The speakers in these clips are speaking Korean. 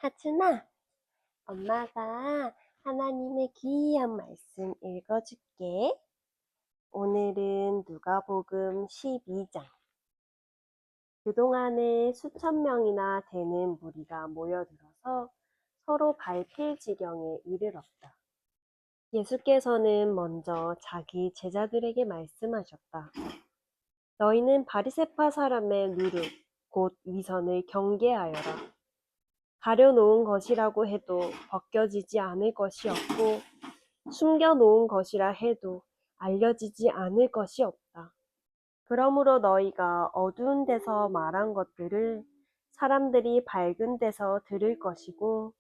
하준아, 엄마가 하나님의 귀한 말씀 읽어줄게. 오늘은 누가복음 12장. 그동안에 수천 명이나 되는 무리가 모여들어서 서로 발필 지경에 이르렀다. 예수께서는 먼저 자기 제자들에게 말씀하셨다. 너희는 바리새파 사람의 누룩, 곧 위선을 경계하여라. 가려놓은 것이라고 해도 벗겨지지 않을 것이 없고 숨겨놓은 것이라 해도 알려지지 않을 것이 없다. 그러므로 너희가 어두운 데서 말한 것들을 사람들이 밝은 데서 들을 것이고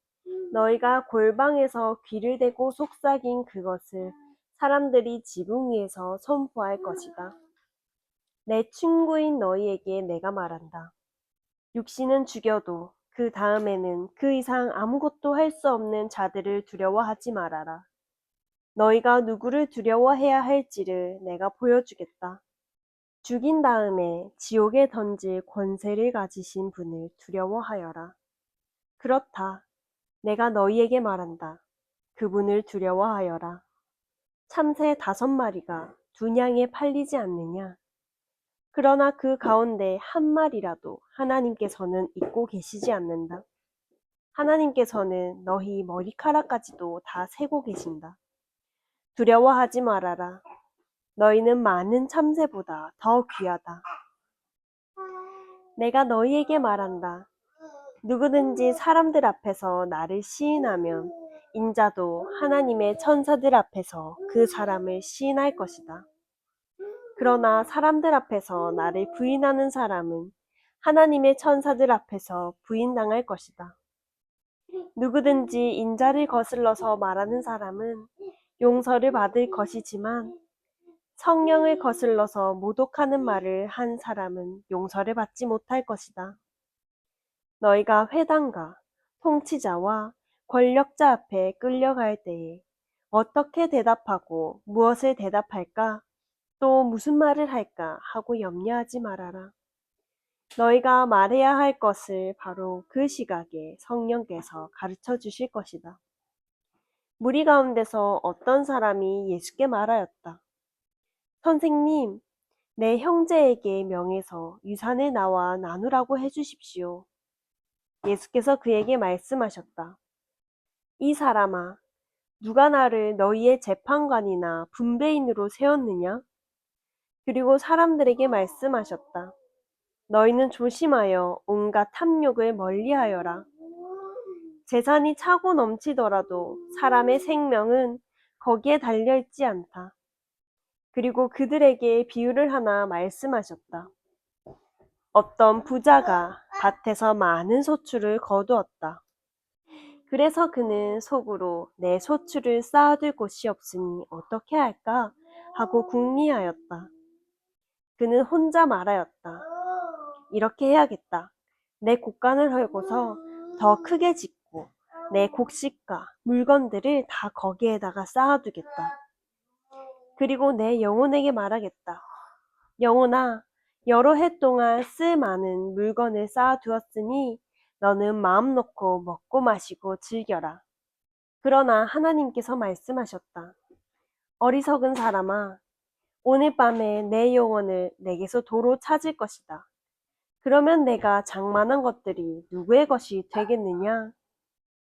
너희가 골방에서 귀를 대고 속삭인 그것을 사람들이 지붕 위에서 선포할 것이다. 내 친구인 너희에게 내가 말한다. 육신은 죽여도 그 다음에는 그 이상 아무것도 할 수 없는 자들을 두려워하지 말아라. 너희가 누구를 두려워해야 할지를 내가 보여주겠다. 죽인 다음에 지옥에 던질 권세를 가지신 분을 두려워하여라. 그렇다. 내가 너희에게 말한다. 그분을 두려워하여라. 참새 5마리가 2냥에 팔리지 않느냐? 그러나 그 가운데 한 마리라도 하나님께서는 잊고 계시지 않는다. 하나님께서는 너희 머리카락까지도 다 세고 계신다. 두려워하지 말아라. 너희는 많은 참새보다 더 귀하다. 내가 너희에게 말한다. 누구든지 사람들 앞에서 나를 시인하면 인자도 하나님의 천사들 앞에서 그 사람을 시인할 것이다. 그러나 사람들 앞에서 나를 부인하는 사람은 하나님의 천사들 앞에서 부인당할 것이다. 누구든지 인자를 거슬러서 말하는 사람은 용서를 받을 것이지만 성령을 거슬러서 모독하는 말을 한 사람은 용서를 받지 못할 것이다. 너희가 회당과 통치자와 권력자 앞에 끌려갈 때에 어떻게 대답하고 무엇을 대답할까? 또 무슨 말을 할까 하고 염려하지 말아라. 너희가 말해야 할 것을 바로 그 시각에 성령께서 가르쳐 주실 것이다. 무리 가운데서 어떤 사람이 예수께 말하였다. 선생님, 내 형제에게 명해서 유산을 나와 나누라고 해주십시오. 예수께서 그에게 말씀하셨다. 이 사람아, 누가 나를 너희의 재판관이나 분배인으로 세웠느냐? 그리고 사람들에게 말씀하셨다. 너희는 조심하여 온갖 탐욕을 멀리하여라. 재산이 차고 넘치더라도 사람의 생명은 거기에 달려있지 않다. 그리고 그들에게 비유를 하나 말씀하셨다. 어떤 부자가 밭에서 많은 소출을 거두었다. 그래서 그는 속으로 내 소출을 쌓아둘 곳이 없으니 어떻게 할까 하고 궁리하였다. 그는 혼자 말하였다. 이렇게 해야겠다. 내 곳간을 헐고서 더 크게 짓고 내 곡식과 물건들을 다 거기에다가 쌓아두겠다. 그리고 내 영혼에게 말하겠다. 영혼아, 여러 해 동안 쓸 많은 물건을 쌓아두었으니 너는 마음 놓고 먹고 마시고 즐겨라. 그러나 하나님께서 말씀하셨다. 어리석은 사람아, 오늘 밤에 내 영혼을 내게서 도로 찾을 것이다. 그러면 내가 장만한 것들이 누구의 것이 되겠느냐?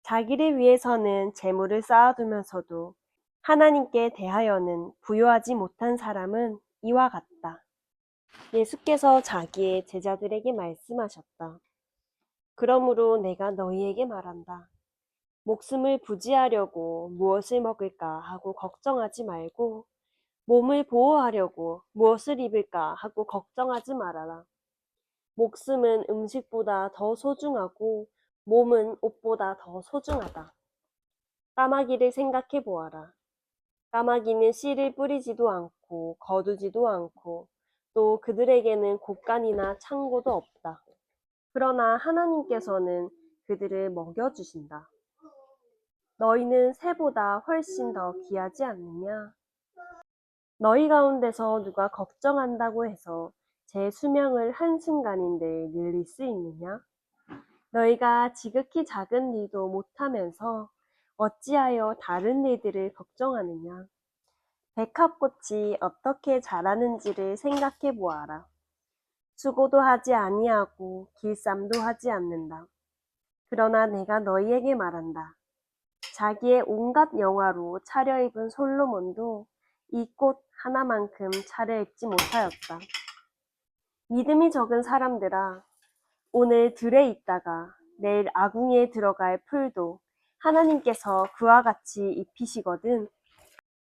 자기를 위해서는 재물을 쌓아두면서도 하나님께 대하여는 부요하지 못한 사람은 이와 같다. 예수께서 자기의 제자들에게 말씀하셨다. 그러므로 내가 너희에게 말한다. 목숨을 부지하려고 무엇을 먹을까 하고 걱정하지 말고 몸을 보호하려고 무엇을 입을까 하고 걱정하지 말아라. 목숨은 음식보다 더 소중하고 몸은 옷보다 더 소중하다. 까마귀를 생각해 보아라. 까마귀는 씨를 뿌리지도 않고 거두지도 않고 또 그들에게는 곳간이나 창고도 없다. 그러나 하나님께서는 그들을 먹여주신다. 너희는 새보다 훨씬 더 귀하지 않느냐? 너희 가운데서 누가 걱정한다고 해서 제 수명을 한순간인데 늘릴 수 있느냐? 너희가 지극히 작은 일도 못하면서 어찌하여 다른 일들을 걱정하느냐? 백합꽃이 어떻게 자라는지를 생각해 보아라. 수고도 하지 아니하고 길쌈도 하지 않는다. 그러나 내가 너희에게 말한다. 자기의 온갖 영화로 차려입은 솔로몬도 이 꽃 하나만큼 차려입지 못하였다. 믿음이 적은 사람들아, 오늘 들에 있다가 내일 아궁이에 들어갈 풀도 하나님께서 그와 같이 입히시거든.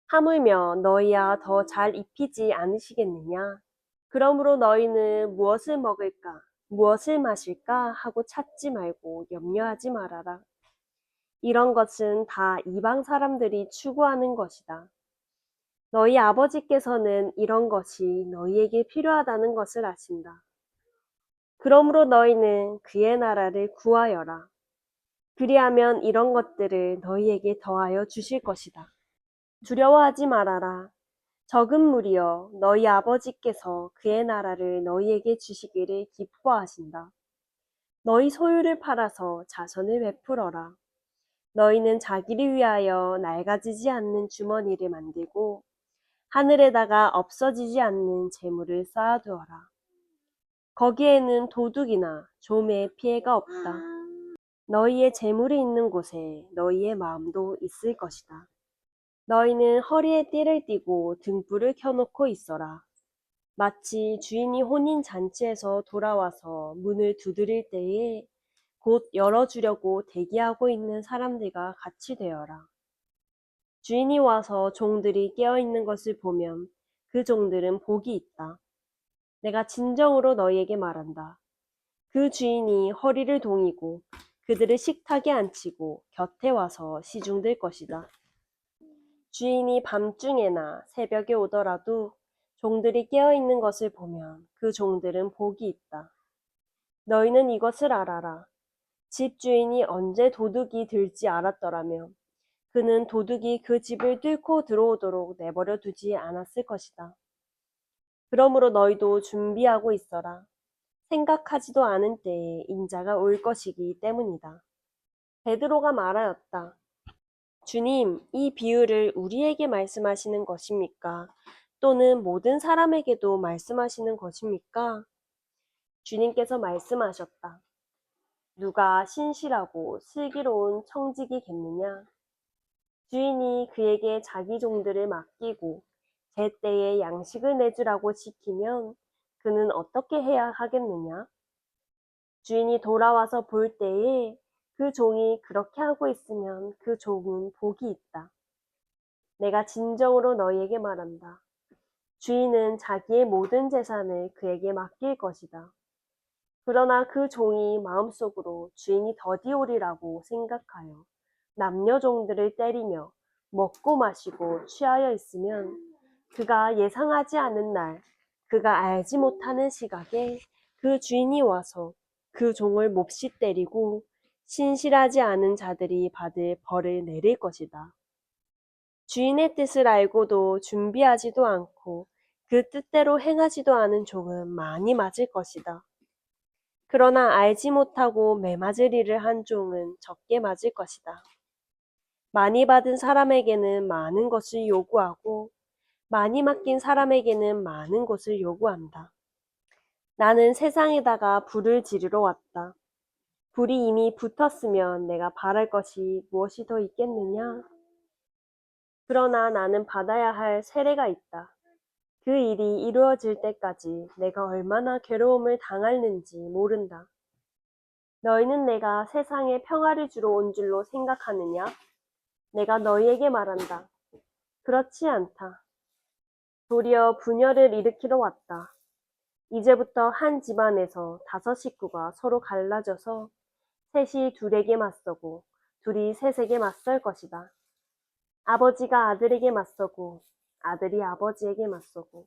하물며 너희야 더 잘 입히지 않으시겠느냐? 그러므로 너희는 무엇을 먹을까, 무엇을 마실까 하고 찾지 말고 염려하지 말아라. 이런 것은 다 이방 사람들이 추구하는 것이다. 너희 아버지께서는 이런 것이 너희에게 필요하다는 것을 아신다. 그러므로 너희는 그의 나라를 구하여라. 그리하면 이런 것들을 너희에게 더하여 주실 것이다. 두려워하지 말아라. 적은 무리여, 너희 아버지께서 그의 나라를 너희에게 주시기를 기뻐하신다. 너희 소유를 팔아서 자선을 베풀어라. 너희는 자기를 위하여 낡아지지 않는 주머니를 만들고 하늘에다가 없어지지 않는 재물을 쌓아두어라. 거기에는 도둑이나 좀의 피해가 없다. 너희의 재물이 있는 곳에 너희의 마음도 있을 것이다. 너희는 허리에 띠를 띠고 등불을 켜놓고 있어라. 마치 주인이 혼인 잔치에서 돌아와서 문을 두드릴 때에 곧 열어주려고 대기하고 있는 사람들과 같이 되어라. 주인이 와서 종들이 깨어있는 것을 보면 그 종들은 복이 있다. 내가 진정으로 너희에게 말한다. 그 주인이 허리를 동이고 그들을 식탁에 앉히고 곁에 와서 시중들 것이다. 주인이 밤중에나 새벽에 오더라도 종들이 깨어있는 것을 보면 그 종들은 복이 있다. 너희는 이것을 알아라. 집주인이 언제 도둑이 들지 않았더라면 그는 도둑이 그 집을 뚫고 들어오도록 내버려 두지 않았을 것이다. 그러므로 너희도 준비하고 있어라. 생각하지도 않은 때에 인자가 올 것이기 때문이다. 베드로가 말하였다. 주님, 이 비유를 우리에게 말씀하시는 것입니까? 또는 모든 사람에게도 말씀하시는 것입니까? 주님께서 말씀하셨다. 누가 신실하고 슬기로운 청지기겠느냐? 주인이 그에게 자기 종들을 맡기고 제때에 양식을 내주라고 시키면 그는 어떻게 해야 하겠느냐? 주인이 돌아와서 볼 때에 그 종이 그렇게 하고 있으면 그 종은 복이 있다. 내가 진정으로 너희에게 말한다. 주인은 자기의 모든 재산을 그에게 맡길 것이다. 그러나 그 종이 마음속으로 주인이 더디오리라고 생각하여 남녀 종들을 때리며 먹고 마시고 취하여 있으면 그가 예상하지 않은 날, 그가 알지 못하는 시각에 그 주인이 와서 그 종을 몹시 때리고 신실하지 않은 자들이 받을 벌을 내릴 것이다. 주인의 뜻을 알고도 준비하지도 않고 그 뜻대로 행하지도 않은 종은 많이 맞을 것이다. 그러나 알지 못하고 매맞을 일을 한 종은 적게 맞을 것이다. 많이 받은 사람에게는 많은 것을 요구하고 많이 맡긴 사람에게는 많은 것을 요구한다. 나는 세상에다가 불을 지르러 왔다. 불이 이미 붙었으면 내가 바랄 것이 무엇이 더 있겠느냐? 그러나 나는 받아야 할 세례가 있다. 그 일이 이루어질 때까지 내가 얼마나 괴로움을 당하는지 모른다. 너희는 내가 세상에 평화를 주러 온 줄로 생각하느냐? 내가 너희에게 말한다. 그렇지 않다. 도리어 분열을 일으키러 왔다. 이제부터 한 집안에서 5 식구가 서로 갈라져서 셋이 둘에게 맞서고 둘이 셋에게 맞설 것이다. 아버지가 아들에게 맞서고 아들이 아버지에게 맞서고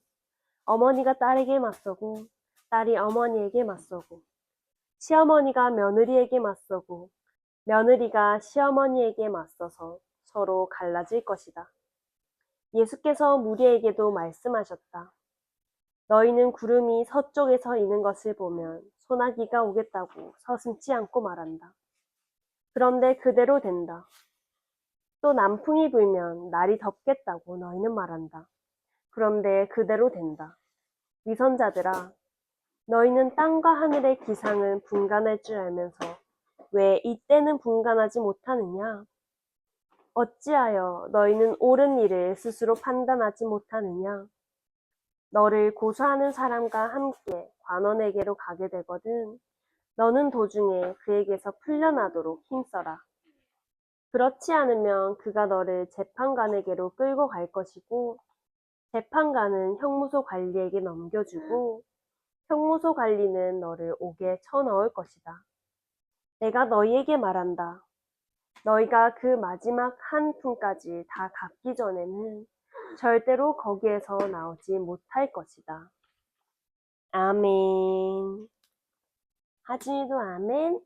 어머니가 딸에게 맞서고 딸이 어머니에게 맞서고 시어머니가 며느리에게 맞서고 며느리가 시어머니에게 맞서서 서로 갈라질 것이다. 예수께서 무리에게도 말씀하셨다. 너희는 구름이 서쪽에서 이는 것을 보면 소나기가 오겠다고 서슴지 않고 말한다. 그런데 그대로 된다. 또 남풍이 불면 날이 덥겠다고 너희는 말한다. 그런데 그대로 된다. 위선자들아, 너희는 땅과 하늘의 기상은 분간할 줄 알면서 왜 이때는 분간하지 못하느냐? 어찌하여 너희는 옳은 일을 스스로 판단하지 못하느냐? 너를 고소하는 사람과 함께 관원에게로 가게 되거든 너는 도중에 그에게서 풀려나도록 힘써라. 그렇지 않으면 그가 너를 재판관에게로 끌고 갈 것이고 재판관은 형무소 관리에게 넘겨주고 형무소 관리는 너를 옥에 쳐넣을 것이다. 내가 너희에게 말한다. 너희가 그 마지막 한 푼까지 다 갚기 전에는 절대로 거기에서 나오지 못할 것이다. 아멘. 하진이도 아멘.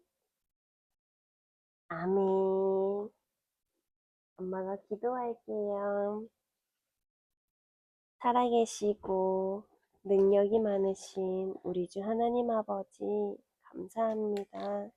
아멘. 엄마가 기도할게요. 살아계시고 능력이 많으신 우리 주 하나님 아버지 감사합니다.